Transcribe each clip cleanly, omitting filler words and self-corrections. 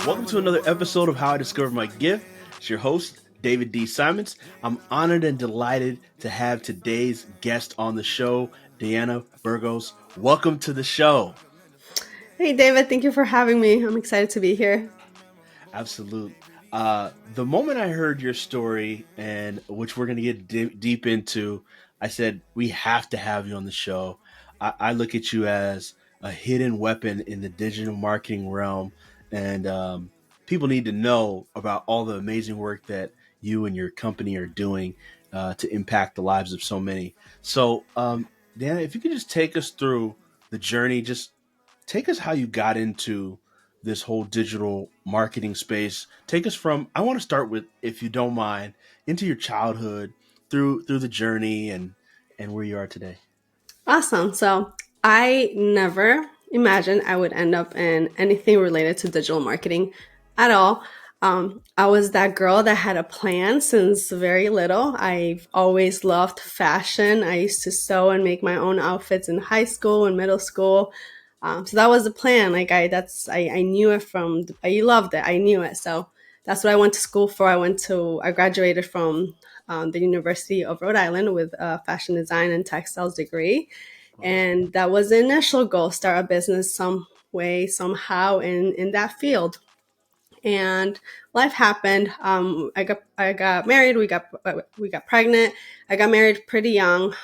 Welcome to another episode of How I Discovered My Gift. It's your host, David D. Simons. I'm honored and delighted to have today's guest on the show, Deanna Burgos. Welcome to the show. Hey, David, thank you for having me. I'm excited to be here. Absolute. The moment I heard your story, and which we're going to get deep into, I said, we have to have you on the show. I look at you as a hidden weapon in the digital marketing realm, and people need to know about all the amazing work that you and your company are doing to impact the lives of so many. So, Dana, if you could just take us through the journey, just take us how you got into this whole digital marketing space. Take us from, I want to start with, if you don't mind, into your childhood, through the journey and where you are today. Awesome. So I never imagined I would end up in anything related to digital marketing at all. I was that girl that had a plan since very little. I've always loved fashion. I used to sew and make my own outfits in high school and middle school. So that was the plan. I knew it I loved it. I knew it. So that's what I went to school for. I graduated from the University of Rhode Island with a fashion design and textiles degree. And that was the initial goal, start a business some way, somehow in that field. And life happened. I got married. We got pregnant. I got married pretty young.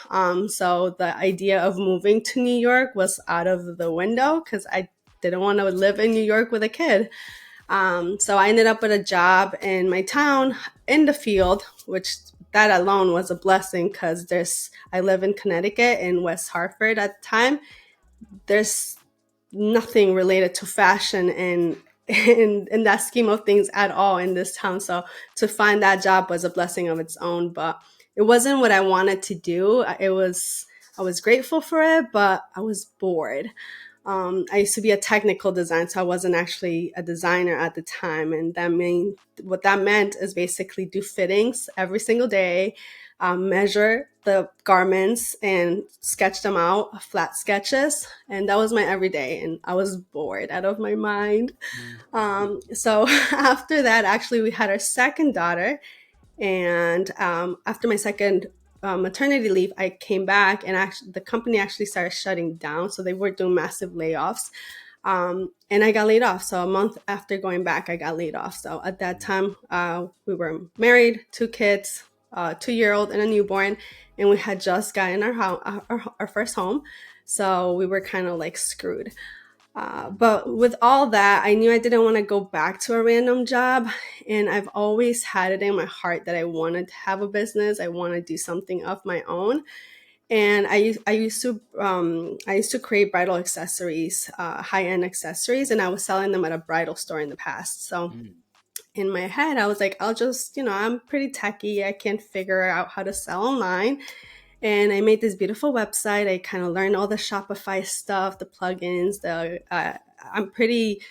So the idea of moving to New York was out of the window because I didn't want to live in New York with a kid. So I ended up with a job in my town in the field, which that alone was a blessing because I live in Connecticut in West Hartford at the time. There's nothing related to fashion and in that scheme of things at all in this town. So to find that job was a blessing of its own, but it wasn't what I wanted to do. I was grateful for it, but I was bored. I used to be a technical designer, so I wasn't actually a designer at the time. And what that meant is basically do fittings every single day, measure the garments and sketch them out, flat sketches. And that was my everyday. And I was bored out of my mind. So after that, actually, we had our second daughter. And after my second maternity leave, I came back and actually the company actually started shutting down. So they were doing massive layoffs. And I got laid off. So a month after going back, I got laid off. So at that time, we were married, two kids, 2-year-old and a newborn. And we had just gotten our first home. So we were kind of like screwed. But with all that, I knew I didn't want to go back to a random job. And I've always had it in my heart that I wanted to have a business. I want to do something of my own. And I used to create bridal accessories, high-end accessories, and I was selling them at a bridal store in the past. So in my head, I was like, I'll just, I'm pretty techie. I can figure out how to sell online. And I made this beautiful website. I kind of learned all the Shopify stuff, the plugins. I'm pretty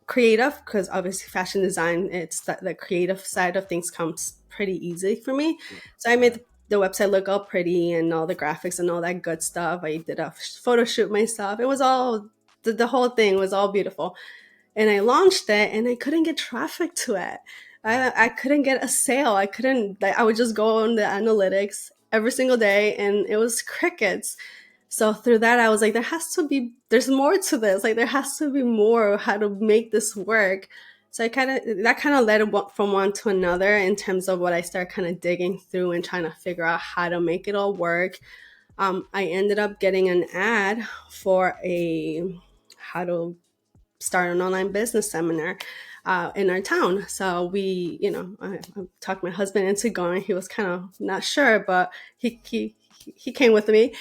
creative because obviously fashion design, it's the creative side of things comes pretty easy for me. So I made the website look all pretty and all the graphics and all that good stuff. I did a photo shoot myself. It was all, the whole thing was all beautiful. And I launched it and I couldn't get traffic to it. I couldn't get a sale. I would just go on the analytics every single day and it was crickets. So through that, I was like, there's more to this. Like there has to be more how to make this work. So that kind of led from one to another in terms of what I started kind of digging through and trying to figure out how to make it all work. I ended up getting an ad for how to start an online business seminar in our town. So I talked my husband into going. He was kind of not sure, but he came with me.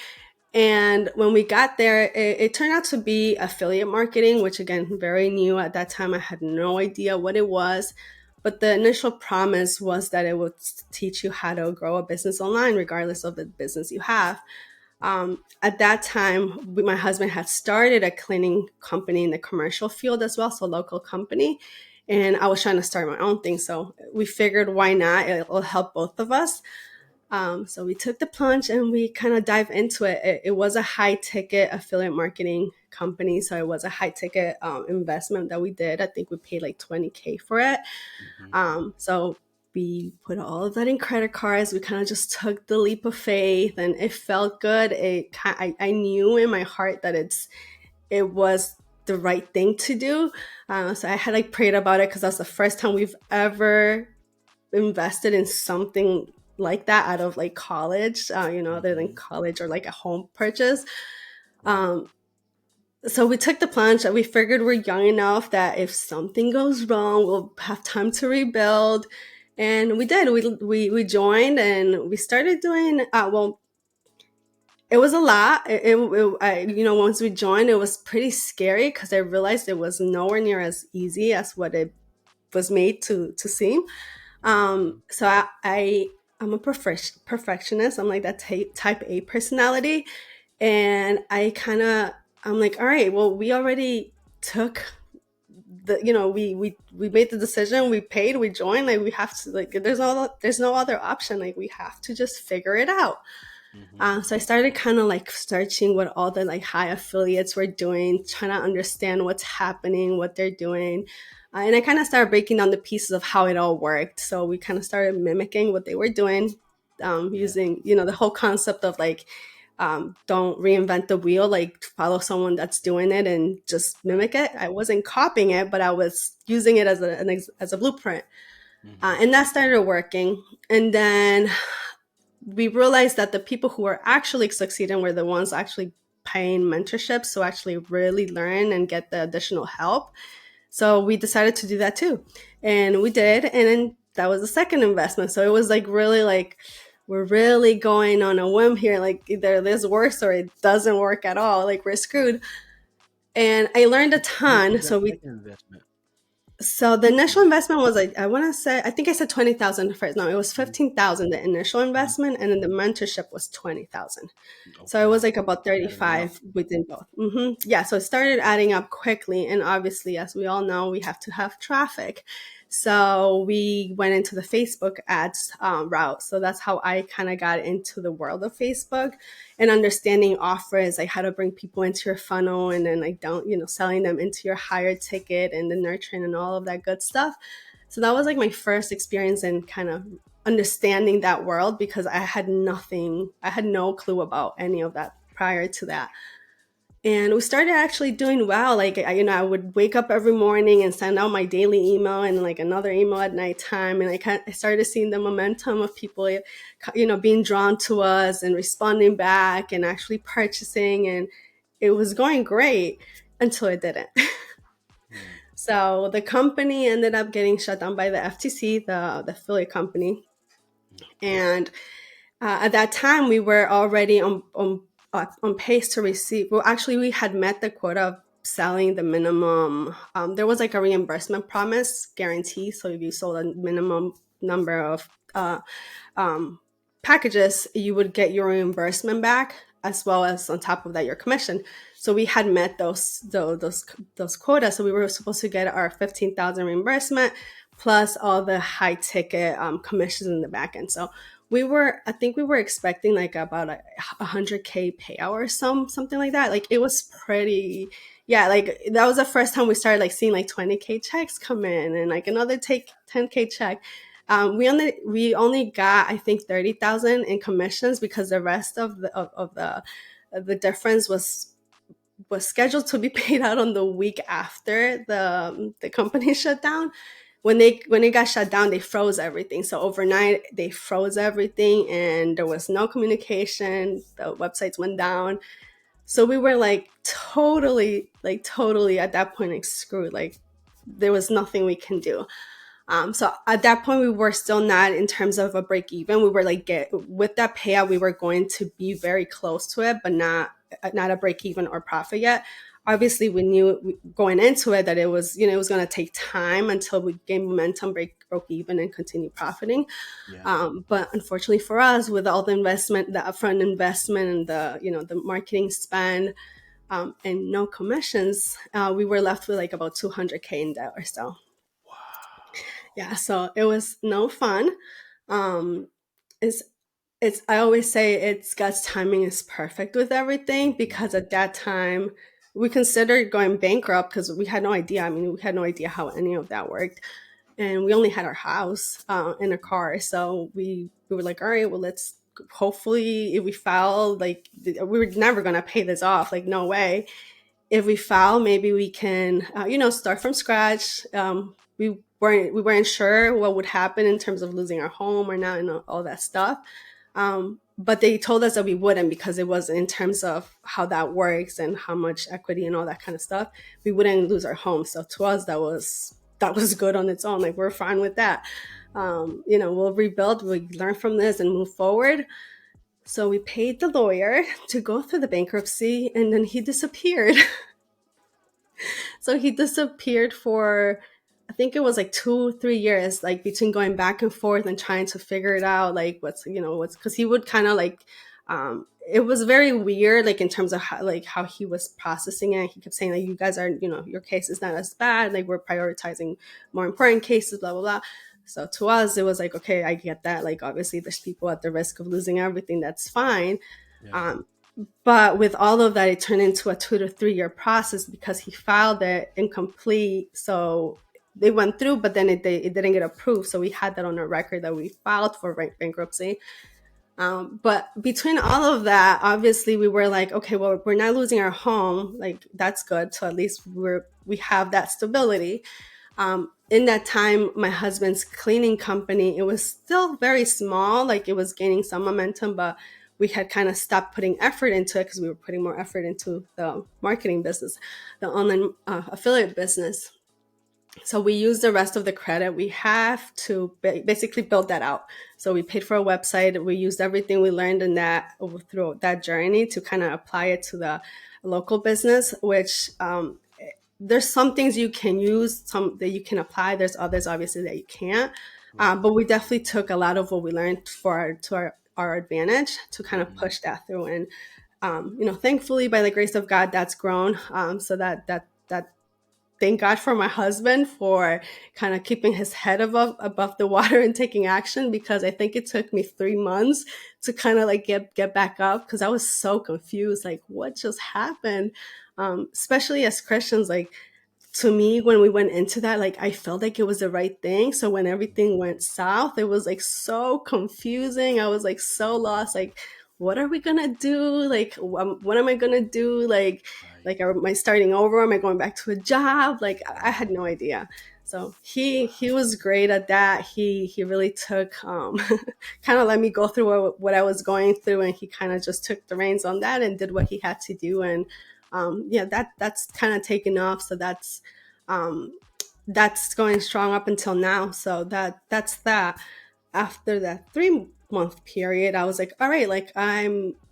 And when we got there, it turned out to be affiliate marketing, which again, very new at that time. I had no idea what it was. But the initial promise was that it would teach you how to grow a business online, regardless of the business you have. At that time, my husband had started a cleaning company in the commercial field as well, so a local company. And I was trying to start my own thing. So we figured, why not? It will help both of us. So we took the plunge and we kind of dive into it. It was a high ticket affiliate marketing company. So it was a high ticket investment that we did. I think we paid like 20K for it. Mm-hmm. So we put all of that in credit cards. We kind of just took the leap of faith and it felt good. I knew in my heart that it was the right thing to do. So I had like prayed about it because that's the first time we've ever invested in something like that out of like college, other than Mm-hmm. college or like a home purchase. Right. Um, so we took the plunge. We figured we're young enough that if something goes wrong, we'll have time to rebuild. And we did. We joined and we started doing. Well, it was a lot. Once we joined, it was pretty scary because I realized it was nowhere near as easy as what it was made to seem. Mm-hmm. So I'm a perfectionist. I'm like that type A personality, and I'm like, all right, well, we already took we made the decision, we paid, we joined, like we have to, like there's no other option, like we have to just figure it out. Mm-hmm. So I started kind of like searching what all the like high affiliates were doing, trying to understand what's happening, what they're doing. And I kind of started breaking down the pieces of how it all worked. So we kind of started mimicking what they were doing, Yeah. using, the whole concept of like, don't reinvent the wheel, like follow someone that's doing it and just Right. mimic it. I wasn't copying it, but I was using it as as a blueprint. Mm-hmm. And that started working. And then we realized that the people who were actually succeeding were the ones actually paying mentorships, so actually really learn and get the additional help. So we decided to do that too, and we did. And then that was the second investment. So it was like really like we're really going on a whim here. Like either this works or it doesn't work at all. Like we're screwed. And I learned a How much ton. was that second investment? So the initial investment was like, I think I said 20,000 first. No, it was Mm-hmm. 15,000 the initial Mm-hmm. investment, and then the mentorship was 20,000. So it was Okay. like about Adding up. 35 within both. Yeah, so it started adding up quickly, and obviously, as we all know, we have to have traffic. So we went into the Facebook ads route. So that's how I kind of got into the world of Facebook and understanding offers, like how to bring people into your funnel, and then like down, selling them into your higher ticket and the nurturing and all of that good stuff. So that was like my first experience in kind of understanding that world, because I had no clue about any of that prior to that. And we started actually doing well. Like, I would wake up every morning and send out my daily email and like another email at nighttime. And I started seeing the momentum of people, being drawn to us and responding back and actually purchasing. And it was going great until it didn't. Mm. So the company ended up getting shut down by the FTC, the affiliate company. Okay. And at that time, we were already on pace to receive. Well, actually, we had met the quota of selling the minimum. There was like a reimbursement promise guarantee. So if you sold a minimum number of um, packages, you would get your reimbursement back, as well as on top of that your commission. So we had met those quotas. So we were supposed to get our 15,000 reimbursement plus all the high ticket commissions in the back end. So I think we were expecting like about a 100K payout or something like that. Like it was pretty, yeah, like that was the first time we started like seeing like 20K checks come in and like another take 10K check. We only got, I think, 30,000 in commissions, because the rest of the difference was scheduled to be paid out on the week after the company shut down. When it got shut down, they froze everything. So overnight they froze everything and there was no communication. The websites went down. So we were like totally at that point like screwed. Like there was nothing we can do. So at that point, we were still not in terms of a break even. We were like with that payout, we were going to be very close to it, but not a break even or profit yet. Mm. Obviously, we knew going into it that it was going to take time until we gain momentum, broke even, and continue profiting. Yeah. But unfortunately for us, with all the investment, the upfront investment, and the marketing spend, and no commissions, we were left with like about 200K in debt or so. Wow. Yeah, so it was no fun. Um, it's it's I always say it's God's timing is perfect with everything, because at that time we considered going bankrupt because we had no idea. I mean, we had no idea how any of that worked, and we only had our house and a car. So we were like, all right, well, let's hopefully if we file, like we were never gonna pay this off, like no way. If we file, maybe we can, start from scratch. We weren't sure what would happen in terms of losing our home or not, and all that stuff. But they told us that we wouldn't, because it was in terms of how that works and how much equity and all that kind of stuff. We wouldn't lose our home. So to us, that was good on its own. Like we're fine with that. We'll rebuild. We learn from this and move forward. So we paid the lawyer to go through the bankruptcy, and then he disappeared. So he disappeared for, I think it was like 2 3 years, like between going back and forth and trying to figure it out, like what's because he would kind of like, it was very weird, like in terms of how he was processing it. He kept saying like, you guys are, your case is not as bad, like we're prioritizing more important cases, blah blah blah. So to us, it was like, okay, I get that, like obviously there's people at the risk of losing everything, that's fine. Yeah. um, but with all of that, it turned into a 2 to 3 year process because he filed it incomplete. So they went through, but then it didn't get approved. So we had that on our record that we filed for bankruptcy. But between all of that, obviously we were like, okay, well, we're not losing our home. Like that's good. So at least we have that stability. In that time, my husband's cleaning company, it was still very small, like it was gaining some momentum, but we had kind of stopped putting effort into it because we were putting more effort into the marketing business, the online affiliate business. So we used the rest of the credit we have to basically build that out. So we paid for a website. We used everything we learned in that through that journey to kind of apply it to the local business, which there's some things you can use, some that you can apply. There's others obviously that you can't. Right. But we definitely took a lot of what we learned to our advantage to kind of Mhm. push that through. And thankfully, by the grace of God, that's grown. So that thank God for my husband for kind of keeping his head above the water and taking action, because I think it took me 3 months to kind of like get back up, because I was so confused, like what just happened. Especially as Christians, like to me, when we went into that, like I felt like it was the right thing. So when everything went south, it was like so confusing. I was like so lost. Like, what are we gonna do? Like, what am I gonna do? Right. Like, am I starting over? Am I going back to a job? Like, I Right. had no idea. So he Wow. he was great at that. He really took kind of let me go through what I was going through, and he kind of just took the reins on that and did what he had to do. And yeah, that's kind of taken off. So um, that's going strong up until now. So that's that. After that 3 month period, I was like, all right, like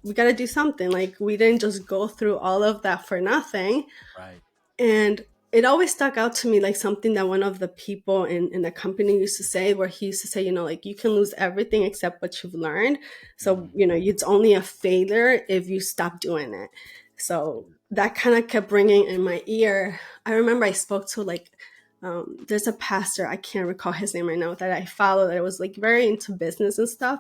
we got to do something. Like we didn't just go through all of that for nothing. Right. And it always stuck out to me, like something that one of the people in the company used to say, where he used to say, like you can lose everything except what you've learned. So, Mhm. it's only a failure if you stop doing it. So that kind of kept ringing in my ear. I remember I spoke to like, there's a pastor, I can't recall his name right now, that I follow, that was like very into business and stuff.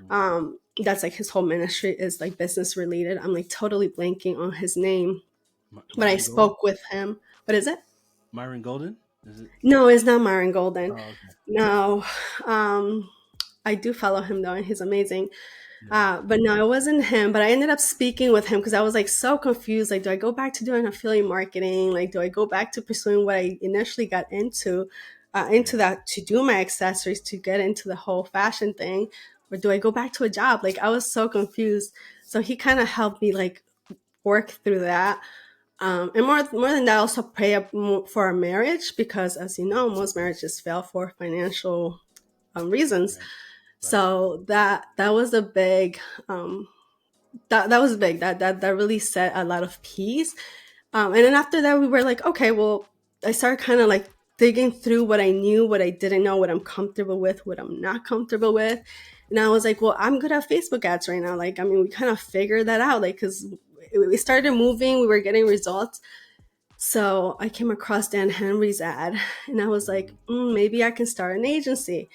Mhm. That's like his whole ministry is like business related. I'm like totally blanking on his name, but I Myron Golden. spoke with him. What is it? Myron Golden. Is it? No, it's not Myron Golden. Oh, okay. No, um, I do follow him though, and he's amazing. Yeah. But no, it wasn't him. But I ended up speaking with him because I was like so confused. Like, do I go back to doing affiliate marketing? Like, do I go back to pursuing what I initially got into Yeah. that to do my accessories, to get into the whole fashion thing, or do I go back to a job? Like, I was so confused. So he kind of helped me like work through that. And more than that, also pray up for our marriage, because, as you know, most marriages fail for financial reasons. Right. Right. So that was a big that was big. That really set a lot of peace. And then after that, we were like, okay, well, I started kind of like digging through what I knew, what I didn't know, what I'm comfortable with, what I'm not comfortable with. And I was like, well, I'm good at Facebook ads right now. Like, I mean, we kind of figured that out, like, because we started moving, we were getting results. So I came across Dan Henry's ad, and I was like, Mhm. maybe I can start an agency.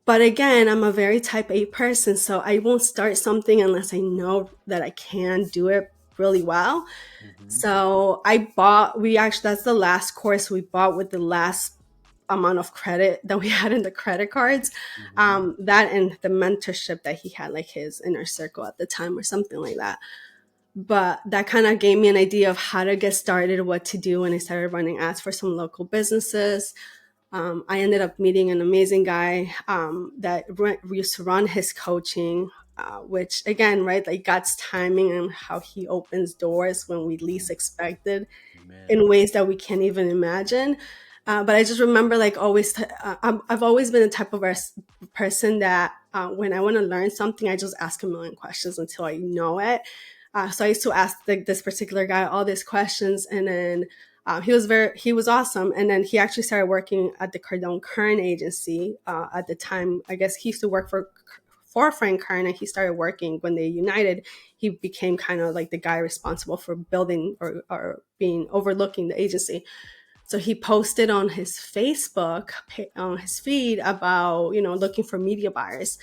But again, I'm a very type A person, so I won't start something unless I know that I can do it really well. Mm-hmm. So I bought, we actually, that's the last course we bought with the last amount of credit that we had in the credit cards. Mm-hmm. That and the mentorship that he had, like his inner circle at the time or something like that. But that kind of gave me an idea of how to get started, what to do. And I started running ads for some local businesses. I ended up meeting an amazing guy that used to run his coaching, which again, right, like God's timing and how he opens doors when we least expected Amen. in ways that we can't even imagine. But I just remember, like, I've always been the type of person that when I want to learn something, I just ask a million questions until I know it. So I used to ask this particular guy all these questions, and then he was awesome. And then he actually started working at the Cardone Kern agency at the time. I guess he used to work for Frank Kern, and he started working when they united. He became kind of like the guy responsible for building or being overlooking the agency. So he posted on his Facebook, on his feed, about, looking for media buyers.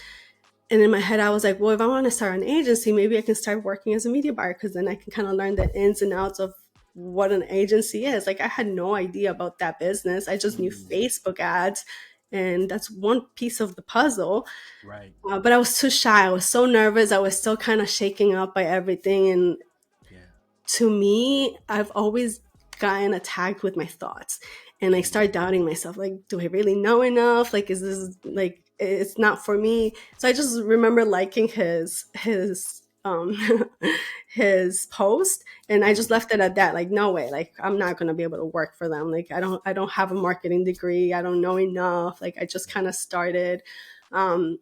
And in my head, I was like, well, if I want to start an agency, maybe I can start working as a media buyer, because then I can kind of learn the ins and outs of what an agency is. Like, I had no idea about that business. I just knew Mm. Facebook ads, and that's one piece of the puzzle. Right. But I was too shy. I was so nervous. I was still kind of shaken up by everything. And Yeah. to me, I've always gotten attacked with my thoughts. And I Mm. start doubting myself, like, do I really know enough? Like, is this, like, it's not for me? So I just remember liking his post, and I just Mm. left it at that. Like, no way, like, I'm not going to be able to work for them. Like, I don't have a marketing degree. I don't know enough. Like, I just kind of started. um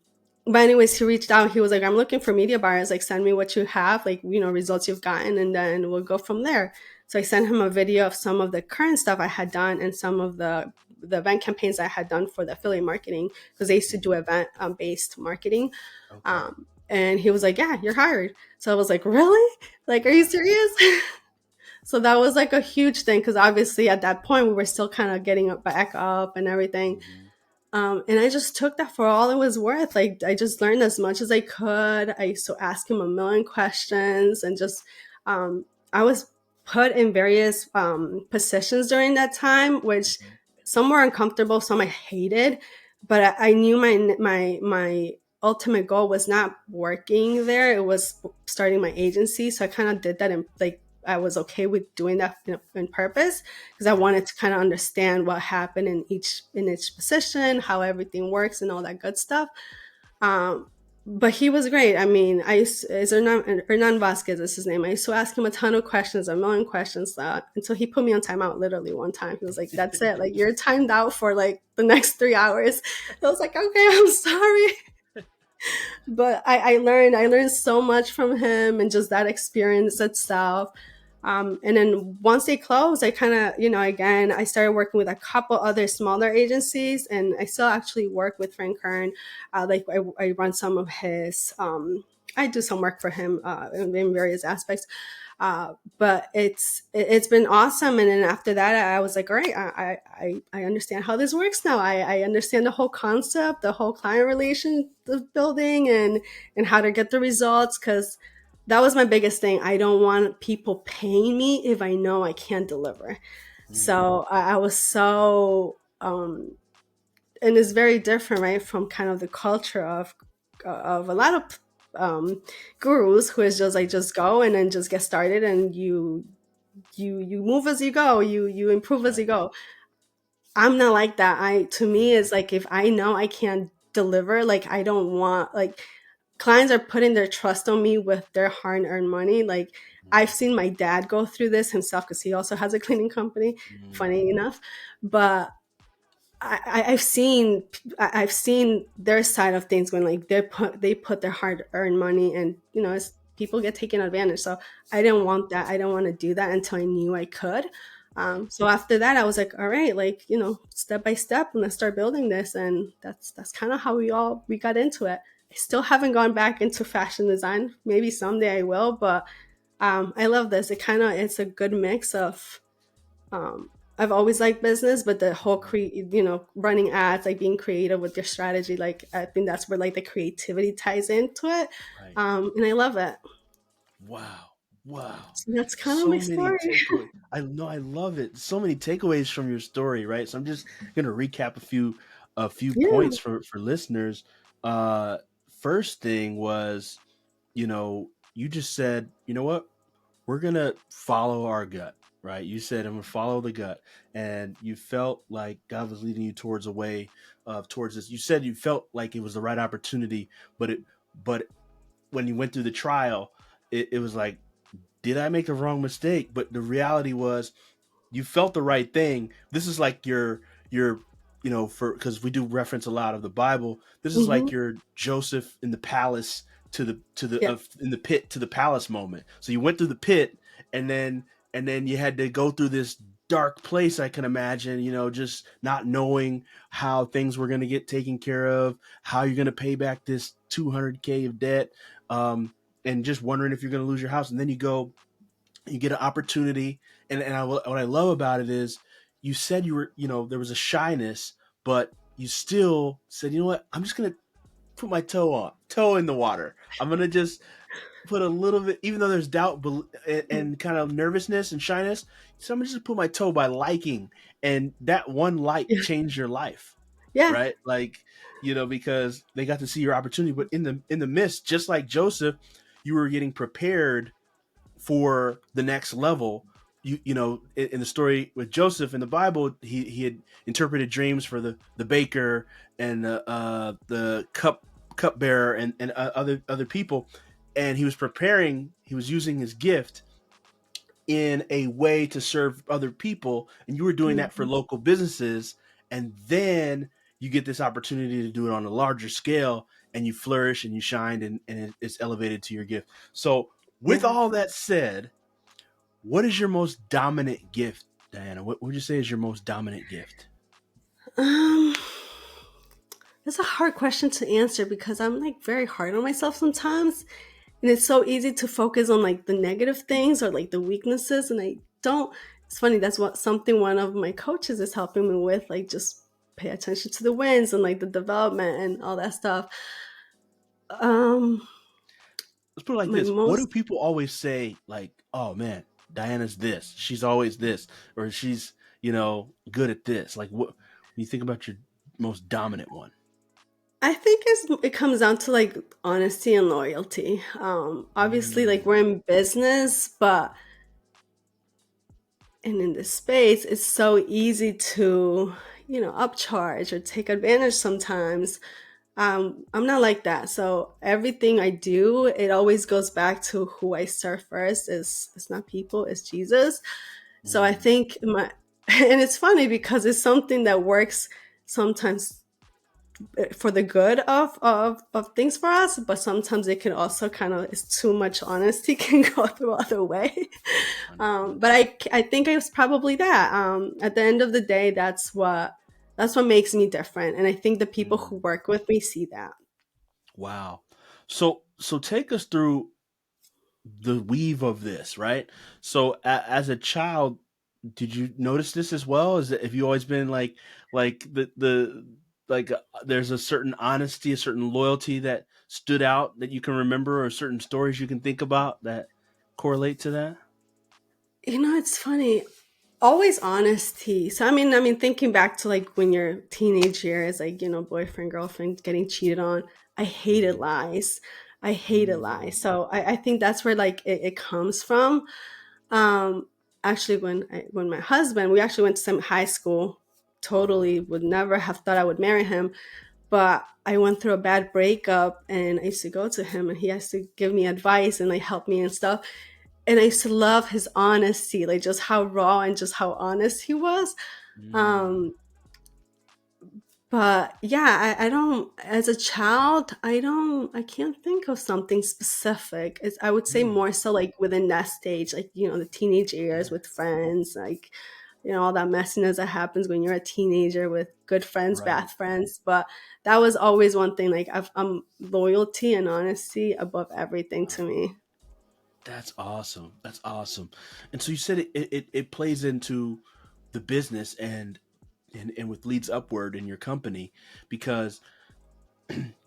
but anyways, he reached out. He was like, I'm looking for media buyers. Like, send me what you have, like, results you've gotten, and then we'll go from there. So I sent him a video of some of the current stuff I had done and some of the event campaigns I had done for the affiliate marketing, because they used to do Mm. event based marketing. Okay. And he was like, yeah, you're hired. So I was like, really? Like, are you Wow. serious? So that was like a huge thing, because obviously at that point we were still kind of getting up back up and everything. Mm-hmm. And I just took that for all it was worth. Like, I just learned as much as I could. I used to ask him a million questions, and just I was put in various positions during that time, which Mm-hmm. some were uncomfortable, some I hated. But I knew my ultimate goal was not working there; it was starting my agency. So I kind of did that, and like, I was okay with doing that in purpose, because I Right. wanted to kind of understand what happened in each position, how everything works, and all that good stuff. Um, but he was great. I mean, is Hernan Vasquez is his name. I used to ask him a ton of questions, a million questions, until he put me on timeout. Literally one time, he was like, "That's it. Like, you're timed out for like the next 3 hours." I was like, "Okay, I'm sorry." But I learned so much from him, and just that experience itself. And then once they closed, I kind of, again, I started working with a couple other smaller agencies, and I still actually work with Frank Kern. Like, I run some of his, I do some work for him in various aspects. But it's been awesome. And then after that, I was like, all right, I understand how this works now. I understand the whole concept, the whole client relation building, and how to get the results. Because that was my biggest thing. I don't want people paying me if I know I can't deliver. Mm-hmm. So I was so and it's very different, right, from kind of the culture of a lot of gurus, who is just like, just go and then just get started, and you move as you go, you improve as you Right. go. I'm not like that. I To me, Mm-hmm. it's like, if I know I can't deliver, like, I don't want, like, clients are putting their trust on me with their hard-earned money. Like, I've seen my dad go through this himself, because he also has a cleaning company, Mm-hmm. funny enough. But I've seen their side of things, when, like, they put their hard earned money, and it's, people get taken advantage. So I didn't Right. want that. I didn't want to do that until I knew I could. Right. So after that, I was like, all right, like, step by step, and let's start building this. And that's kind of how we got into it. I still haven't gone back into fashion design. Maybe someday I will, but I love this. It's a good mix um, I've always liked business, but the whole Mhm. running ads, like being creative with your strategy, like I think that's where like the creativity ties into it. Right. And I love it. Wow. Wow. So that's kind of my So many story. takeaways. I know I love it. So many takeaways from your story, right? So I'm just gonna recap a few Yeah. points for listeners. Uh First thing was, you just said, you know what? We're gonna follow our gut, right? You said I'm gonna follow the gut. And you felt like God was leading you towards a way of towards this. You said you felt like it was the right opportunity, but when you went through the trial, it was like, did I make a wrong mistake? But the reality was you felt the right thing. This is like your for because we do reference a lot of the Bible. This is Hmm. like your Joseph in the palace to the Yeah. in the pit to the palace moment. So you went through the pit, and then you had to go through this dark place. I can imagine, just not knowing how things were going to get taken care of, how you're going to pay back this 200K of debt, and just wondering if you're going to lose your house. And then you get an opportunity, and what I love about it is you said you were, there was a shyness, but you still said, you know what, I'm just gonna put my toe in the water. I'm gonna just put a little bit, even though there's doubt and kind of nervousness and shyness. So I'm gonna just put my toe by liking, and that one like Yeah. changed your life, Yeah. right? Like, because they got to see your opportunity, but in the midst, just like Joseph, you were getting prepared for the next level. In the story with Joseph in the Bible, he had interpreted dreams for the baker and the cupbearer and other people, and he was preparing. He was using his gift in a way to serve other people, and you were doing that for Mhm. local businesses, and then you get this opportunity to do it on a larger scale, and you flourish and you shine, and it's elevated to your gift. So with Yeah. all that said, what is your most dominant gift, Diana? What would you say is your most dominant gift? Um, that's a hard question to answer because I'm like very hard on myself sometimes. And it's so easy to focus on like the negative things or like the weaknesses. And I don't, it's funny, that's what something one of my coaches is helping me with, like just pay attention to the wins and like the development and all that stuff. Um, Let's put it like my this: what do most, people always say? Like, "Oh man, Diana's this. She's always this, or she's good at this." Like, what when you think about your most dominant one? I think it comes down to like honesty and loyalty. Obviously, like Mm, we're in business, but and in this space, it's so easy to, upcharge or take advantage sometimes. I'm not like that. So everything I do, it always goes back to who I serve first. Is it's not people, it's Jesus. So I mm, think my and it's funny because it's something that works sometimes for the good of things for us, but sometimes it can also kind of, it's too much honesty can go the other way. understood. But I think it was probably that. At the end of the day, that's what makes me different, and I think the people who Mm, work with me see that. wow. So take us through the weave of this, right? So as a child, did you notice this as well? Is that, have you always been like the like there's a certain honesty, a certain loyalty that stood out that you can remember, or certain stories you can think about that correlate to that? It's funny. Always honesty. So I mean, thinking back to like when you're teenage years, like boyfriend, girlfriend, getting cheated on. I hated Mm, lies. I hated mm, lies. So I think that's where like it comes from. Um, Actually, when my husband, we actually went to some high school. uh-huh. Totally would never have thought I would marry him, but I went through a bad breakup, and I used to go to him, and he has to give me advice and like help me and stuff. And I used to love his honesty, like just how raw and just how honest he was. Mm, Um, but yeah, I don't, as a child, I can't think of something specific. I would say mm, more so like within that stage, like, the teenage years yeah, with friends, like, all that messiness that happens when you're a teenager with good friends, bad right. friends. But that was always one thing, like, loyalty and honesty above everything Wow. to me. That's awesome. That's awesome. And so you said it plays into the business and with leads upward in your company, because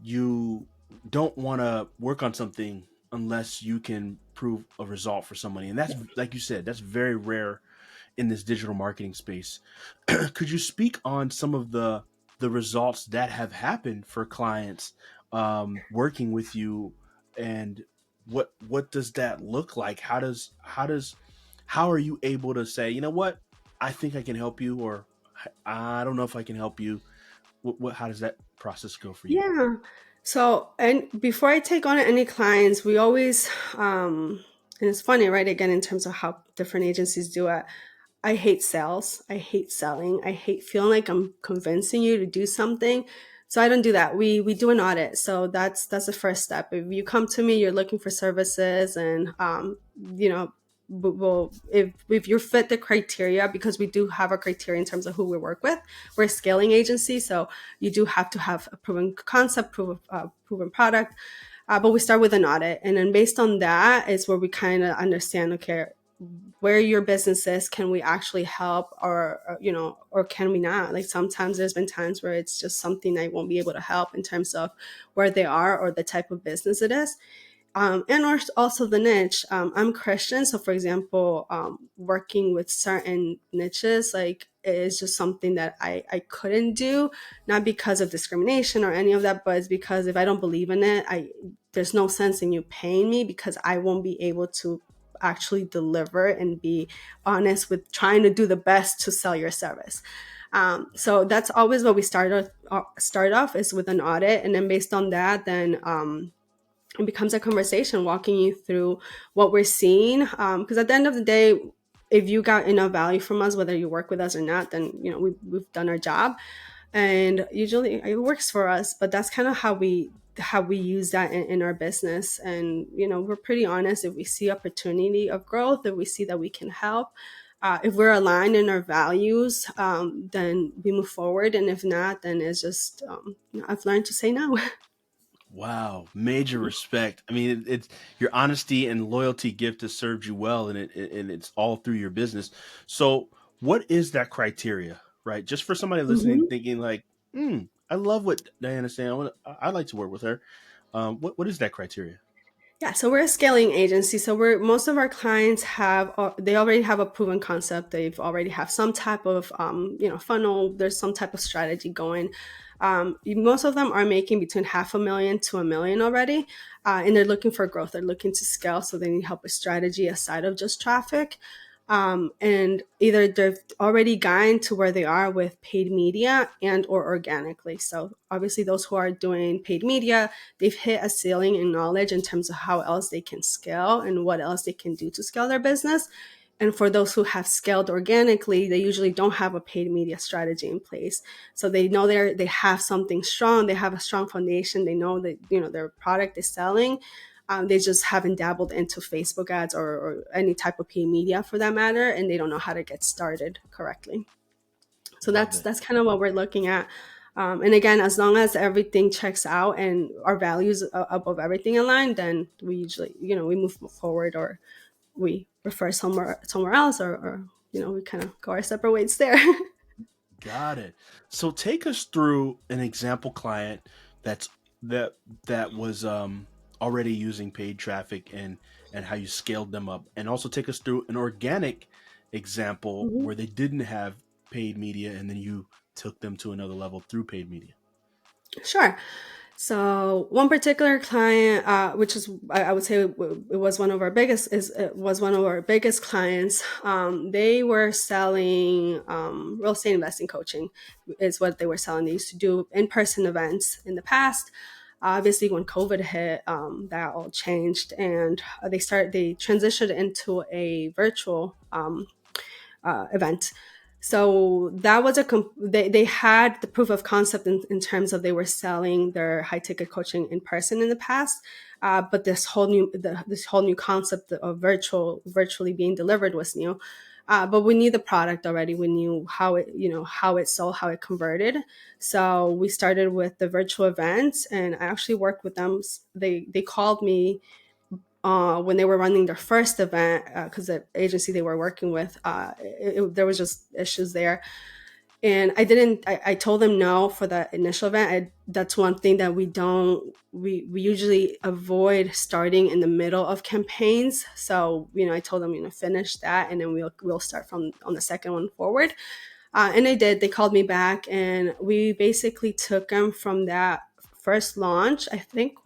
you don't want to work on something unless you can prove a result for somebody, and that's, like you said, that's very rare in this digital marketing space. Could you speak on some of the results that have happened for clients working with you, and what does that look like? How are you able to say, you know what, I think I can help you, or I don't know if I can help you? What how does that process go for you? Yeah. So, and before I take on any clients, we always, and it's funny, right? Again, in terms of how different agencies do it, I hate sales. I hate selling. I hate feeling like I'm convincing you to do something. So I don't do that. We do an audit. So that's the first step. If you come to me, you're looking for services, and you know, well, if you fit the criteria, because we do have a criteria in terms of who we work with. We're a scaling agency, so you do have to have a proven concept, proven product. But we start with an audit, and then based on that is where we kind of understand, okay, where your business is, can we actually help, or you know, or can we not? Like sometimes there's been times where it's just something I won't be able to help in terms of where they are or the type of business it is. And also the niche. I'm Christian, so for example, working with certain niches like is just something that I couldn't do, not because of discrimination or any of that, but it's because if I don't believe in it, I there's no sense in you paying me, because I won't be able to actually deliver and be honest with trying to do the best to sell your service. So that's always what we start off is with an audit, and then based on that, then it becomes a conversation walking you through what we're seeing, because at the end of the day, if you got enough value from us, whether you work with us or not, then you know we've done our job, and usually it works for us. But that's kind of how we use that in our business. And you know, we're pretty honest. If we see opportunity of growth, if we see that we can help, if we're aligned in our values, then we move forward, and if not, then it's just you know, I've learned to say no. Wow, major respect. I mean, it's your honesty and loyalty gift has served you well, and and it's all through your business. So, what is that criteria, right? Just for somebody listening, Mhm. thinking like, I love what Diana's saying. I'd like to work with her. What is that criteria? Yeah, so we're a scaling agency. So we're most of our clients have they already have a proven concept. They've already have some type of you know, funnel. There's some type of strategy going. Most of them are making between 500,000 to 1 million already, and they're looking for growth. They're looking to scale, so they need help with strategy aside of just traffic. And either they've already gotten to where they are with paid media and or organically. So obviously, those who are doing paid media, they've hit a ceiling in knowledge in terms of how else they can scale and what else they can do to scale their business. And for those who have scaled organically, they usually don't have a paid media strategy in place. So they know they have something strong, they have a strong foundation, they know that you know their product is selling. They just haven't dabbled into Facebook ads or any type of paid media for that matter, and they don't know how to get started correctly. So Love that's it. that's kind of what we're looking at. And again, as long as everything checks out and our values above everything in line, then we usually, you know, we move forward, or we refer somewhere else, or you know, we kind of go our separate ways there. Got it. So, take us through an example client that's that that was already using paid traffic, and how you scaled them up, and also take us through an organic example Mhm. where they didn't have paid media, and then you took them to another level through paid media. Sure. So one particular client, which is I would say it was one of our biggest is it was one of our biggest clients. They were selling real estate investing coaching, is what they were selling. They used to do in person events in the past. Obviously, when COVID hit, that all changed, and they transitioned into a virtual event. So that was they had the proof of concept in terms of they were selling their high ticket coaching in person in the past, but this whole new concept of virtually being delivered was new. But we knew the product already. We knew how it, you know, how it sold, how it converted. So we started with the virtual events, and I actually worked with them. They called me when they were running their first event, because the agency they were working with, there was just issues there. And I told them no for the initial event. That's one thing that we usually avoid starting in the middle of campaigns. So, I told them, finish that, and then we'll start from on the second one forward. And they did. They called me back, and we basically took them from that first launch. I think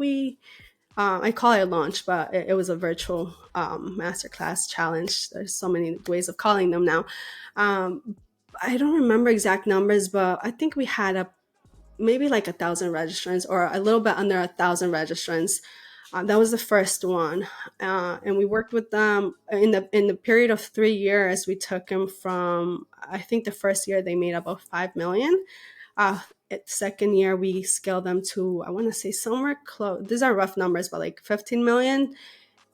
I call it a launch, but it was a virtual masterclass challenge. There's so many ways of calling them now. I don't remember exact numbers, but I think we had maybe like 1,000 registrants, or a little bit under 1,000 registrants. That was the first one, and we worked with them in the period of 3 years. We took them from, I think the first year they made about 5 million. Second year we scaled them to, I want to say somewhere close. These are rough numbers, but like 15 million.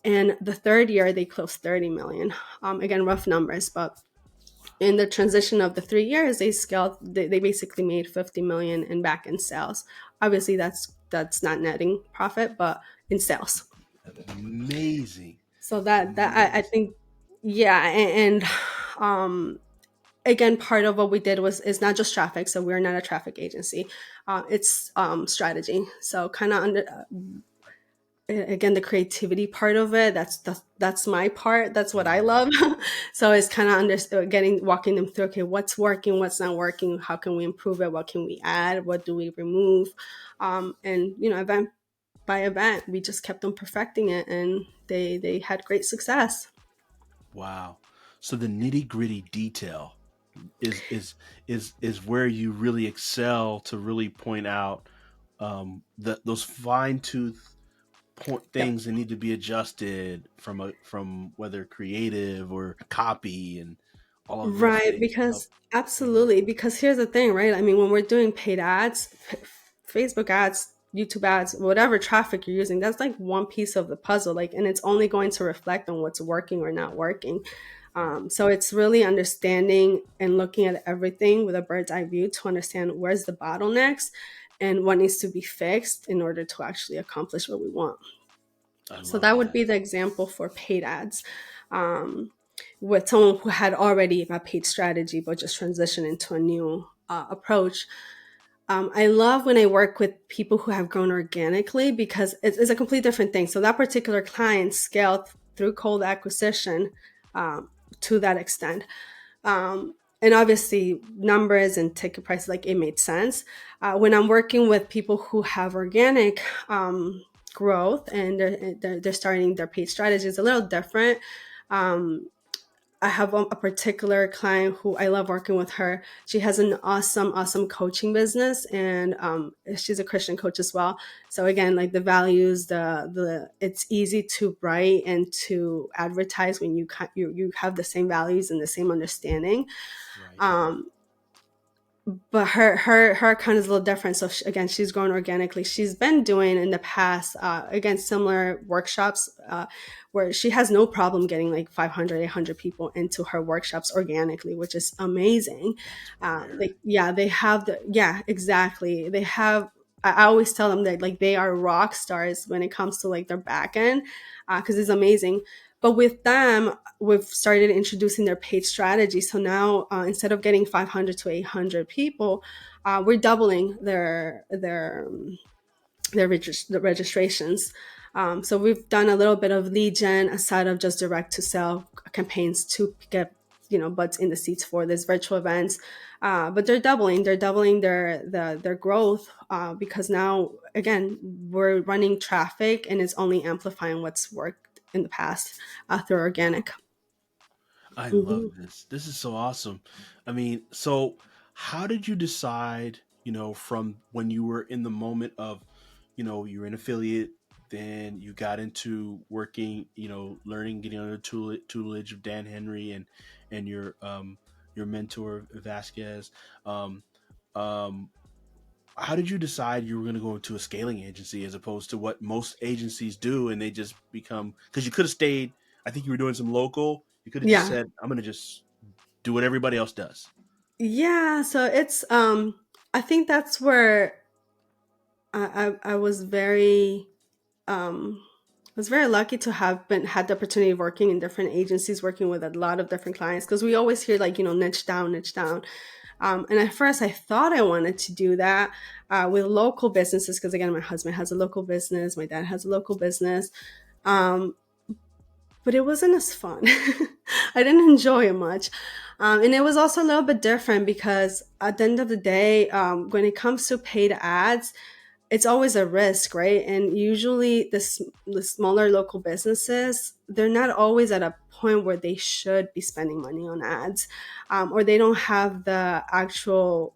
And the third year they closed 30 million. Again, rough numbers, but in the transition of the 3 years, they basically made 50 million in back end sales. Obviously that's not netting profit, but in sales. Amazing. So that I Amazing. think, yeah. And again, part of what we did was is not just traffic. So we're not a traffic agency. It's strategy. So kind of again, the creativity part of it, that's my part, that's what I Yeah. love. So it's kind of walking them through, okay, what's working, what's not working, how can we improve it, what can we add, what do we remove. And event by event we just kept on perfecting it, and they had great success. Wow. So the nitty gritty detail is is is where you really excel to really point out those fine tooth Yep. things that need to be adjusted from whether creative or copy and all of those Right, things to help. because Mhm. absolutely, because here's the thing, right? I mean, when we're doing paid ads, Facebook ads, YouTube ads, whatever traffic you're using, that's like one piece of the puzzle. Like, and it's only going to reflect on what's working or not working. So it's really understanding and looking at everything with a bird's eye view to understand where's the bottlenecks and what needs to be fixed in order to actually accomplish what we want. I So love that would that. be the example for paid ads. Um, with someone who had already a paid strategy but just transitioned into a new approach. I love when I work with people who have grown organically, because it's a completely different thing. So that particular client scaled through cold acquisition to that extent. And obviously numbers and ticket prices, like, it made sense. When I'm working with people who have organic growth, and they're starting their paid strategy, it's a little different. um, I have a particular client who I love working with her. She has an awesome coaching business, and she's a Christian coach as well. So again, like the values, the it's easy to write and to advertise when you have the same values and the same understanding. Right. Um, but her account is a little different. So again, she's grown organically. She's been doing in the past, again, similar workshops, where she has no problem getting like 500, 800 people into her workshops organically, which is amazing. That's rare. They have yeah, exactly. They have, I always tell them that like they are rock stars when it comes to like their back end, because it's amazing. But with them, we've started introducing their paid strategy. So now, instead of getting 500 to 800 people, we're doubling the registrations. So we've done a little bit of lead gen aside of just direct to sell campaigns to get butts in the seats for these virtual events. But they're doubling their growth, because now again we're running traffic and it's only amplifying what's worked in the past through organic. I love Mhm. this. This is so awesome. I mean, so how did you decide, from when you were in the moment of, you're an affiliate, then you got into working, learning, getting under the tutelage of Dan Henry and your mentor Vasquez. Um, um, how did you decide you were going to go into a scaling agency as opposed to what most agencies do and they just become, because you could have stayed, I think you were doing some local, you could have just Yeah. said, I'm going to just do what everybody else does. Yeah, so it's I think that's where I was very um was very lucky to have been had the opportunity of working in different agencies, working with a lot of different clients, because we always hear like, niche down, niche down. And at first, I thought I wanted to do that with local businesses, because again, my husband has a local business, my dad has a local business, um, but it wasn't as fun. I didn't enjoy it much. And it was also a little bit different because at the end of the day, when it comes to paid ads, it's always a risk, right? And usually the smaller local businesses, they're not always at a point where they should be spending money on ads, or they don't have the actual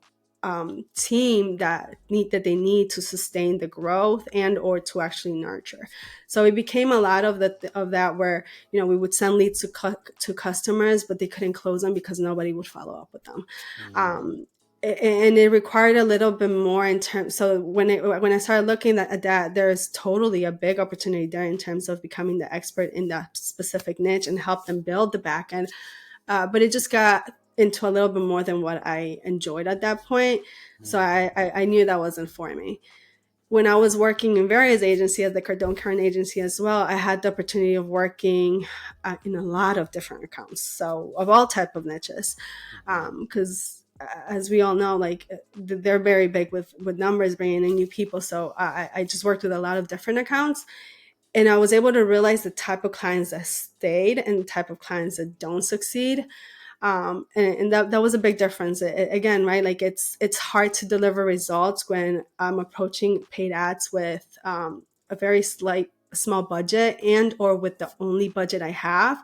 team that they need to sustain the growth and or to actually nurture. So it became a lot of that where we would send leads to customers, but they couldn't close them because nobody would follow up with them. Mm, Um, and it required a little bit more in terms. So when I started looking at that, there's totally a big opportunity there in terms of becoming the expert in that specific niche and help them build the back end. But it just got into a little bit more than what I enjoyed at that point. So mm, I knew that wasn't for me. When I was working in various agencies, the Cardone Current agency as well, I had the opportunity of working in a lot of different accounts, so of all type of niches, mhm, because as we all know, like they're very big with numbers, bringing in new people. So I just worked with a lot of different accounts, and I was able to realize the type of clients that stayed and the type of clients that don't succeed. And that was a big difference. Again, right, like it's hard to deliver results when I'm approaching paid ads with a very slight small budget and or with the only budget I have,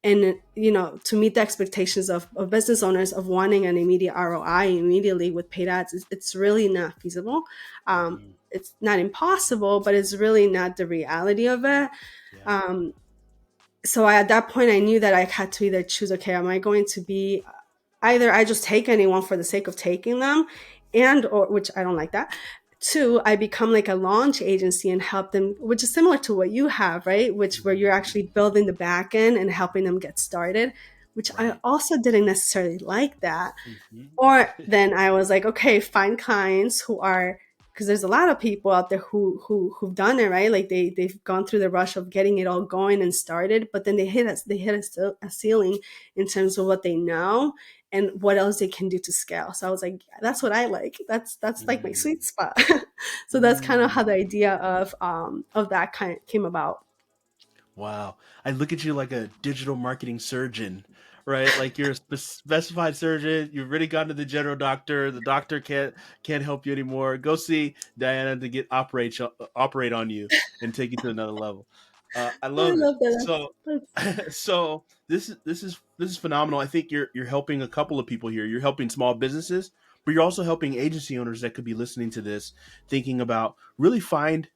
and to meet the expectations of business owners of wanting an immediate ROI immediately with paid ads, it's really not feasible. mhm. It's not impossible, but it's really not the reality of it. Yeah. um, so at that point, I knew that I had to either choose, okay, am I going to be either I just take anyone for the sake of taking them, and or which I don't like that. Two, I become like a launch agency and help them, which is similar to what you have, right? Which where you're Mhm. actually building the back end and helping them get started, which I Right. also didn't necessarily like that. Mhm. Or then I was like, okay, find clients who are, because there's a lot of people out there who've done it, right? Like they've gone through the rush of getting it all going and started, but then they hit a ceiling in terms of what they know and what else they can do to scale. So I was like, that's what I like. That's like my Mm, sweet spot. So that's kind of how mm. the idea of that kind came about. Wow. I look at you like a digital marketing surgeon, right? Like you're a specified surgeon. You've already gone to the general doctor. The doctor can't help you anymore. Go see Diana to get operate on you and take you to another level. I I love it. love that. So That's, so this is phenomenal. I think you're helping a couple of people here. You're helping small businesses, but you're also helping agency owners that could be listening to this, thinking about really find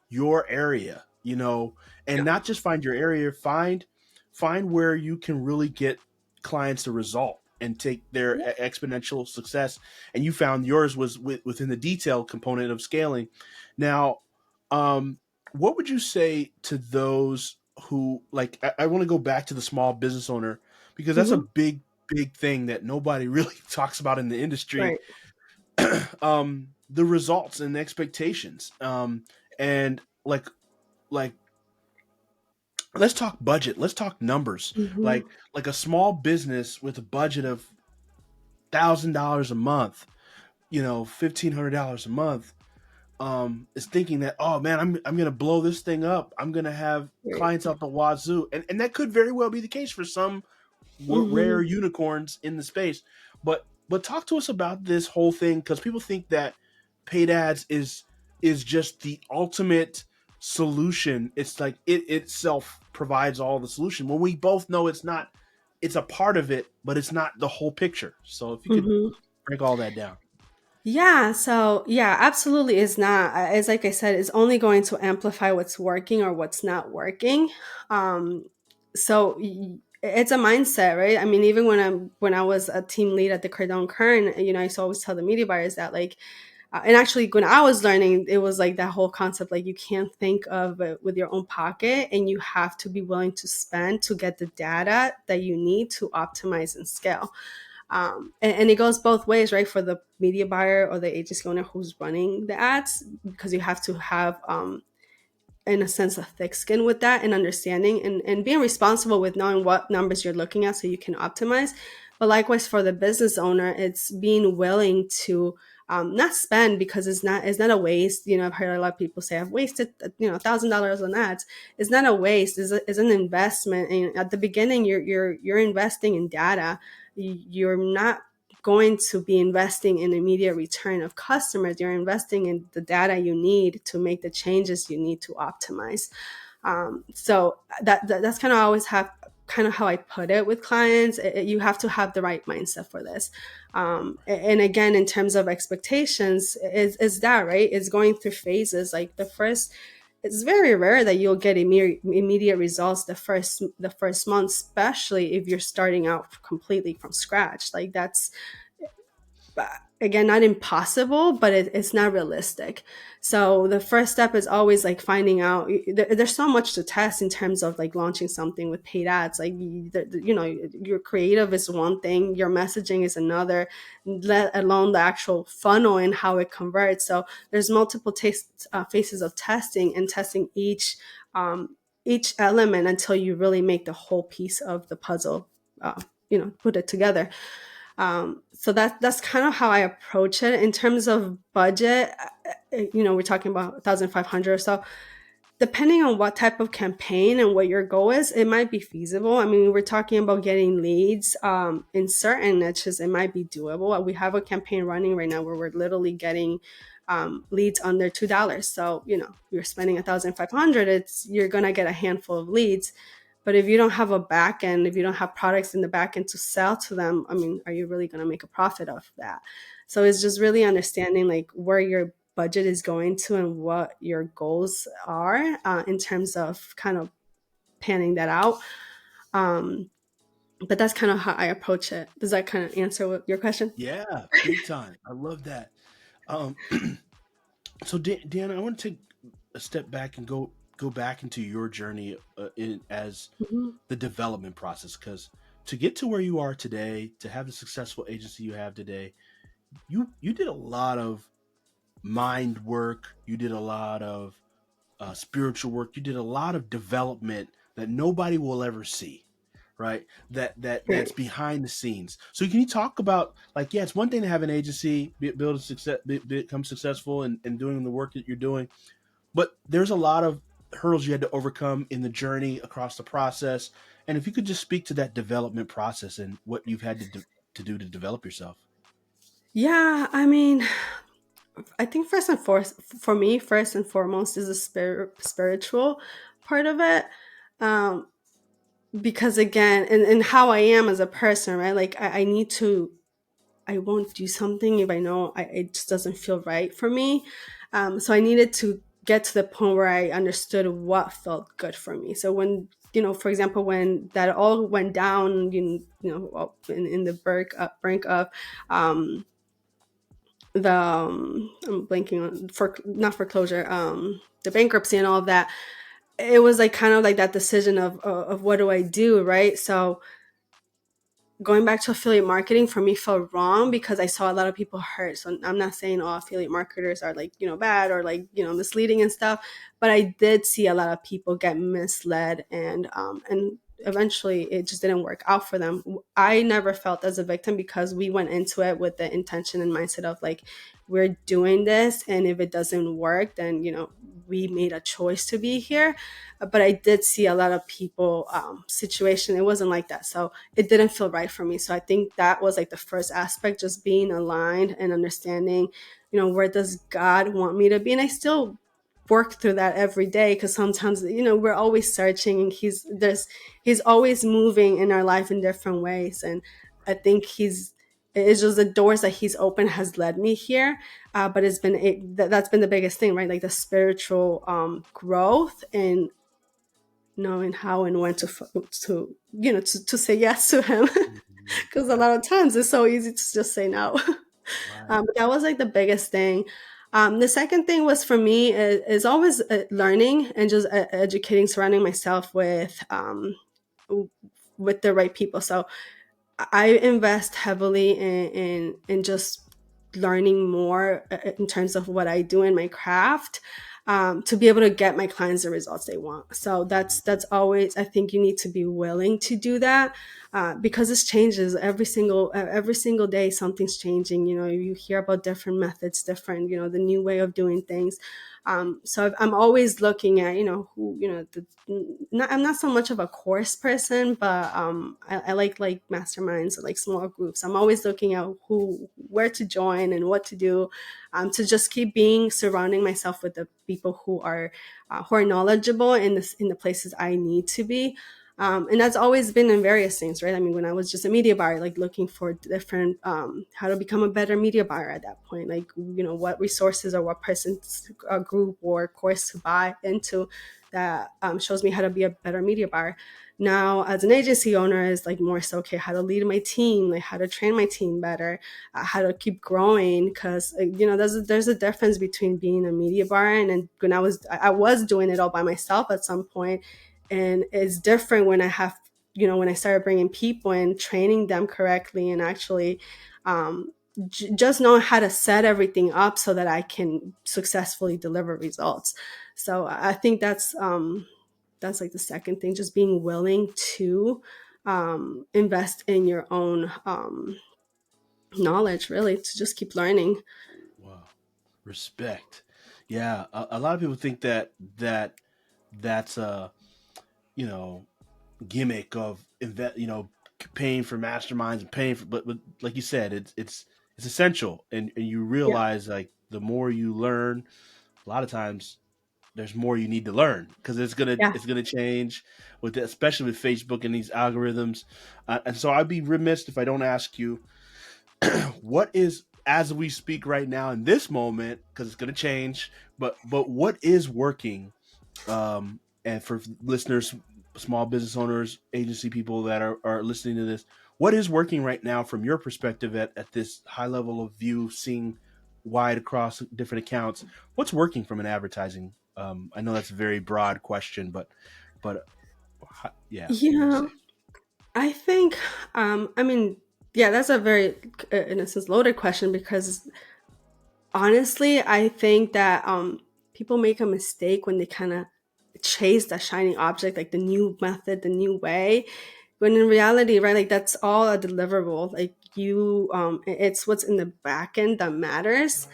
your area, and yeah. not just find your area, find where you can really get clients a result and take their Yeah. exponential success. And you found yours was within the detail component of scaling. Now, um, what would you say to those who like? I want to go back to the small business owner because that's a Hmm. big thing that nobody really talks about in the industry. Right. The results and expectations, and like let's talk budget, let's talk numbers. Hmm. Like a small business with a budget of $1,000 a month, $1,500 a month, is thinking that, oh man, I'm gonna blow this thing up, I'm gonna have Right. clients out the wazoo, and that could very well be the case for some rare Hmm. unicorns in the space. But talk to us about this whole thing, because people think that paid ads is just the ultimate solution. It's like it itself provides all the solution when we both know it's not. It's a part of it, but it's not the whole picture. So if you could Hmm. break all that down. Yeah, so yeah, absolutely is not. It's like I said, it's only going to amplify what's working or what's not working. Um, it's a mindset, right? I mean, even when I was a team lead at the Cardone Kern, I used to always tell the media buyers that like, and actually when I was learning, it was like that whole concept like you can't think of it with your own pocket, and you have to be willing to spend to get the data that you need to optimize and scale. And it goes both ways, right? For the media buyer or the agency owner who's running the ads, because you have to have in a sense of thick skin with that and understanding and being responsible with knowing what numbers you're looking at so you can optimize. But likewise for the business owner, it's being willing to not spend, because it's not a waste. I've heard a lot of people say I've wasted $1,000 on ads. It's not a waste. It's an investment. And at the beginning, you're investing in data. You're not going to be investing in immediate return of customers. You're investing in the data you need to make the changes you need to optimize. So that's kind of always have kind of how I put it with clients. You have to have the right mindset for this. And again, in terms of expectations, is that right? It's going through phases. Like the first, it's very rare that you'll get immediate results the first month, especially if you're starting out completely from scratch. Like that's, again, not impossible, but it's not realistic. So the first step is always like finding out. There's so much to test in terms of like launching something with paid ads. Like your creative is one thing, your messaging is another, let alone the actual funnel and how it converts. So there's multiple phases of testing, and testing each element until you really make the whole piece of the puzzle, put it together. So that's kind of how I approach it. In terms of budget, we're talking about 1,500 or so. Depending on what type of campaign and what your goal is, it might be feasible. I mean, we're talking about getting leads in certain niches. It might be doable. We have a campaign running right now where we're literally getting leads under $2. So you're spending 1,500. You're gonna get a handful of leads. But if you don't have a back end, if you don't have products in the back end to sell to them, I mean, are you really going to make a profit off that? So it's just really understanding like where your budget is going to and what your goals are in terms of kind of panning that out. Um, but that's kind of how I approach it. Does that kind of answer your question? Yeah, big time. I love that. Um, so, Deanna, I want to take a step back and go back into your journey as Mhm. the development process, because to get to where you are today, to have the successful agency you have today, you did a lot of mind work, you did a lot of spiritual work, you did a lot of development that nobody will ever see, right? That's Right. behind the scenes. So can you talk about, like, yeah, it's one thing to have an agency, build a success, become successful, and doing the work that you're doing, but there's a lot of hurdles you had to overcome in the journey across the process. And if you could just speak to that development process and what you've had to do to develop yourself. Yeah, I mean, I think first and foremost, for me, first and foremost is the spiritual part of it. Um, because again, and how I am as a person, right? Like I need to, I won't do something if I know it just doesn't feel right for me. So I needed to get to the point where I understood what felt good for me. So when, for example, when that all went down, in the brink of um, I'm blanking on, for not foreclosure, the bankruptcy and all of that, it was like kind of like that decision of what do I do, right? So going back to affiliate marketing for me felt wrong because I saw a lot of people hurt. So I'm not saying all affiliate marketers are like, bad or like, misleading and stuff, but I did see a lot of people get misled and eventually it just didn't work out for them. I never felt as a victim because we went into it with the intention and mindset of like, we're doing this, and if it doesn't work, then we made a choice to be here. But I did see a lot of people situation, it wasn't like that. So it didn't feel right for me. So I think that was like the first aspect, just being aligned and understanding, where does God want me to be? And I still work through that every day because sometimes, we're always searching, and he's always moving in our life in different ways. And I think it's just the doors that he's opened has led me here. But that's been the biggest thing, right? Like the spiritual growth and knowing how and when to say yes to him. Mhm. Because a lot of times it's so easy to just say no. Right. But that was like the biggest thing. The second thing was for me is always learning and just educating, surrounding myself with the right people. So I invest heavily in just learning more in terms of what I do in my craft. to be able to get my clients the results they want. So that's always, I think you need to be willing to do that, because this changes every single day. Something's changing. You know, you hear about different methods, different, you know, the new way of doing things. So I'm always looking at, you know, who, you know, I'm not so much of a course person, but I like masterminds, I like small groups. I'm always looking at where to join and what to do, to just keep being surrounding myself with the people who are knowledgeable in the places I need to be. And that's always been in various things, right? I mean, when I was just a media buyer, like looking for different, how to become a better media buyer at that point, like, you know, what resources or what person's group or course to buy into that shows me how to be a better media buyer. Now, as an agency owner, is like more so, okay, how to lead my team, like how to train my team better, how to keep growing. Because you know, there's a difference between being a media buyer and when I was doing it all by myself at some point, and it's different when I have, you know, when I started bringing people and training them correctly and actually um, just knowing how to set everything up so that I can successfully deliver results. So I think that's like the second thing, just being willing to invest in your own knowledge, really, to just keep learning. Wow. Respect. Yeah, a lot of people think that's a, you know, gimmick of you know, paying for masterminds and paying for, but like you said, it's essential, and you Yeah. realize like the more you learn, a lot of times there's more you need to learn because Yeah. it's gonna change with especially with Facebook and these algorithms, and so I'd be remiss if I don't ask you what is, as we speak right now in this moment, because it's gonna change, but what is working, and for listeners, small business owners, agency people that are listening to this, what is working right now from your perspective at this high level of view, seeing wide across different accounts? What's working from an advertising? I know that's a very broad question, but yeah, what would you Yeah. say? I think, I mean, yeah, that's a very, in a sense, loaded question because honestly, I think that people make a mistake when they kind of chase that shiny object, like the new method, the new way, when in reality, right, like that's all a deliverable. Like it's what's in the back end that matters.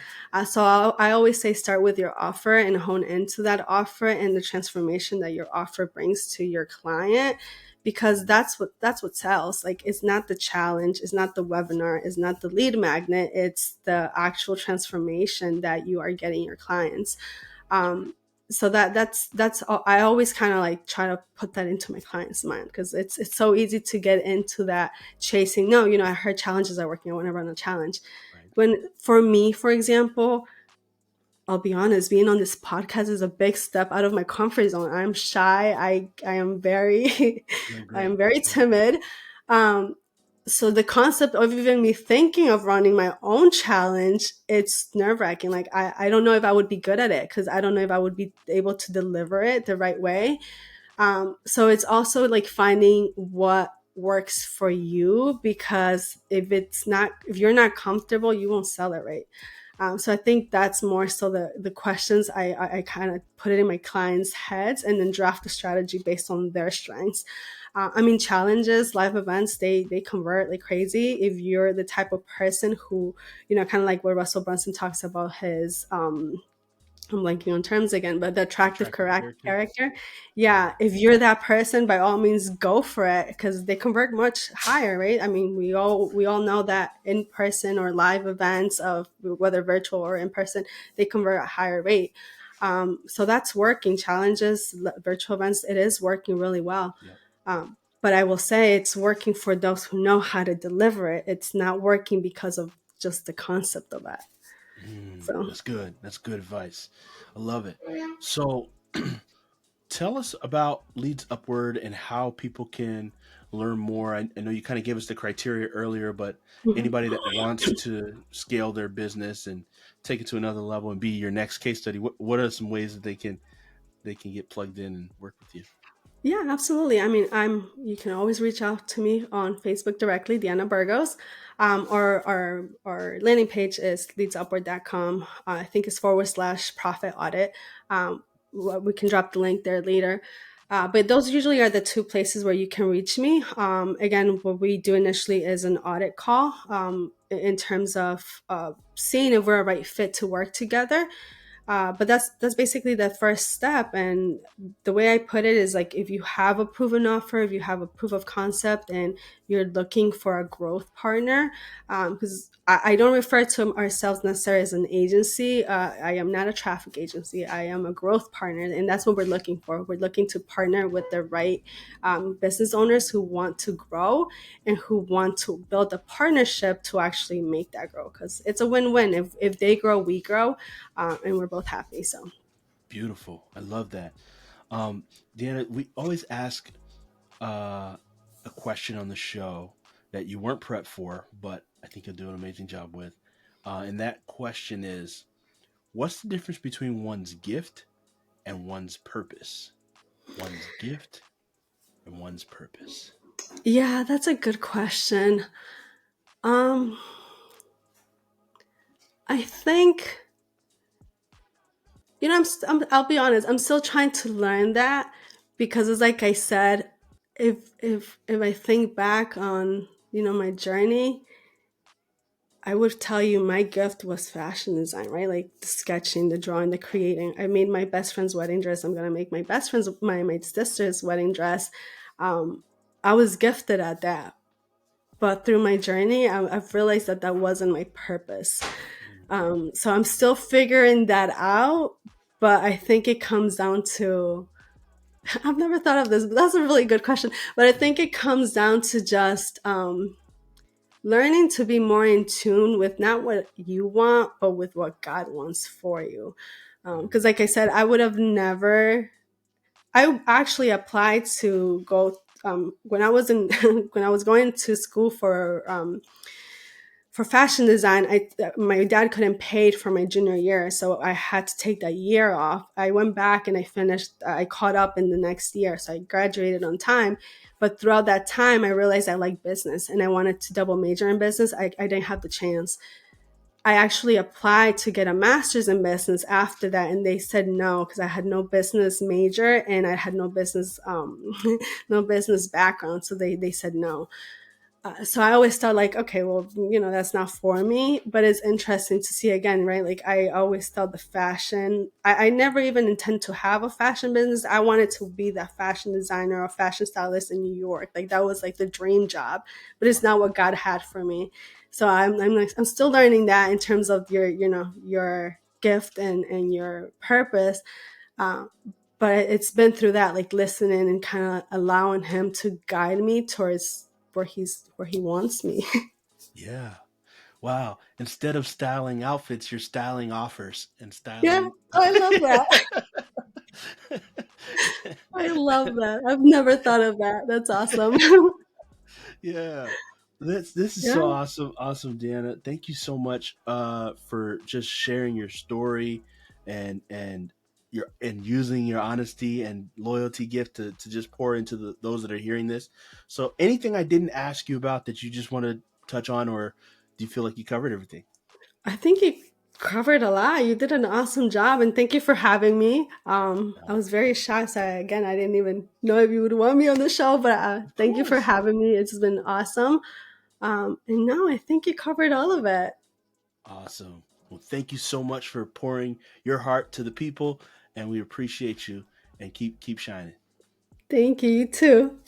So I always say start with your offer and hone into that offer and the transformation that your offer brings to your client, because that's what sells. Like it's not the challenge, it's not the webinar, it's not the lead magnet, it's the actual transformation that you are getting your clients. um, so that's all. I always kind of like try to put that into my client's mind because it's so easy to get into that chasing. No, you know, I heard challenges are working, I want to run a challenge. Right, When for me, for example, I'll be honest, being on this podcast is a big step out of my comfort zone. I'm shy. I am very doing I am great, very doing great. timid. Um, so the concept of even me thinking of running my own challenge, it's nerve wracking. Like I don't know if I would be good at it because I don't know if I would be able to deliver it the right way. So it's also like finding what works for you, because if you're not comfortable, you won't sell it right. So I think that's more so the questions I kind of put it in my clients' heads and then draft the strategy based on their strengths. I mean, challenges, live events, they convert like crazy if you're the type of person who, you know, kind of like what Russell Brunson talks about his I'm blanking on terms again, but the attractive Attractive correct character. character. Yeah. Yeah, if you're that person, by all means, go for it because they convert much higher, right? I mean, we all know that in person or live events of whether virtual or in person, they convert at a higher rate. So that's working. Challenges, virtual events, it is working really well. Yeah. But I will say it's working for those who know how to deliver it. It's not working because of just the concept of that. So. That's good. That's good advice. I love it. So, tell us about Leads Upward and how people can learn more. I know you kind of gave us the criteria earlier, but Mhm. anybody that wants to scale their business and take it to another level and be your next case study, what are some ways that they can get plugged in and work with you? Yeah, absolutely. I mean, you can always reach out to me on Facebook directly, Diana Burgos. Or our landing page is leadsupward.com. I think it's /profit audit. We can drop the link there later. But those usually are the two places where you can reach me. Again, what we do initially is an audit call, in terms of seeing if we're a right fit to work together. But that's basically the first step. And the way I put it is like, if you have a proven offer, if you have a proof of concept, and you're looking for a growth partner, because I don't refer to ourselves necessarily as an agency. I am not a traffic agency. I am a growth partner, and that's what we're looking for. We're looking to partner with the right business owners who want to grow and who want to build a partnership to actually make that grow, because it's a win-win. If they grow, we grow, and we're both happy. So Beautiful. I love that. Deanna, we always ask uh, a question on the show that you weren't prepped for, but I think you'll do an amazing job with. And that question is, what's the difference between one's gift and one's purpose? One's gift and one's purpose. yeah, that's a good question. Um, I think, I'll be honest. I'm still trying to learn that, because it's like I said, if I think back on my journey, I would tell you my gift was fashion design, right? Like the sketching, the drawing, the creating. I made my best friend's wedding dress. I'm gonna make my sister's wedding dress. Um, I was gifted at that, but through my journey, I've realized that that wasn't my purpose. So I'm still figuring that out. But I think it comes down to, I've never thought of this, but that's a really good question. But I think it comes down to just learning to be more in tune with not what you want, but with what God wants for you. Because, like I said, I would have never. I actually applied to go when I was in when I was going to school for fashion design. My dad couldn't pay for my junior year, so I had to take that year off. I went back and I finished. I caught up in the next year, so I graduated on time. But throughout that time, I realized I liked business and I wanted to double major in business. I didn't have the chance. I actually applied to get a master's in business after that, and they said no because I had no business major and I had no business no business background. So they said no. So I always thought like, okay, well, that's not for me. But it's interesting to see again, right? Like I always thought the fashion. I never even intend to have a fashion business. I wanted to be that fashion designer or fashion stylist in New York. Like that was like the dream job, but it's not what God had for me. So I'm still learning that in terms of your gift and your purpose. Uh, but it's been through that, like listening and kind of allowing Him to guide me towards where He wants me. Yeah. Wow. Instead of styling outfits, you're styling offers and Yeah, styling. I love that. I love that. I've never thought of that. That's awesome. Yeah. This is Yeah, so awesome, awesome, Deanna. Thank you so much for just sharing your story and using your honesty and loyalty gift to just pour into those that are hearing this. So anything I didn't ask you about that you just want to touch on, or do you feel like you covered everything? I think you covered a lot. You did an awesome job, and thank you for having me. I was very shocked. So again, I didn't even know if you would want me on the show, but Of thank you for course. having me. It's been awesome. And no, I think you covered all of it. Awesome. Well, thank you so much for pouring your heart to the people, and we appreciate you. And keep shining. Thank you. You too.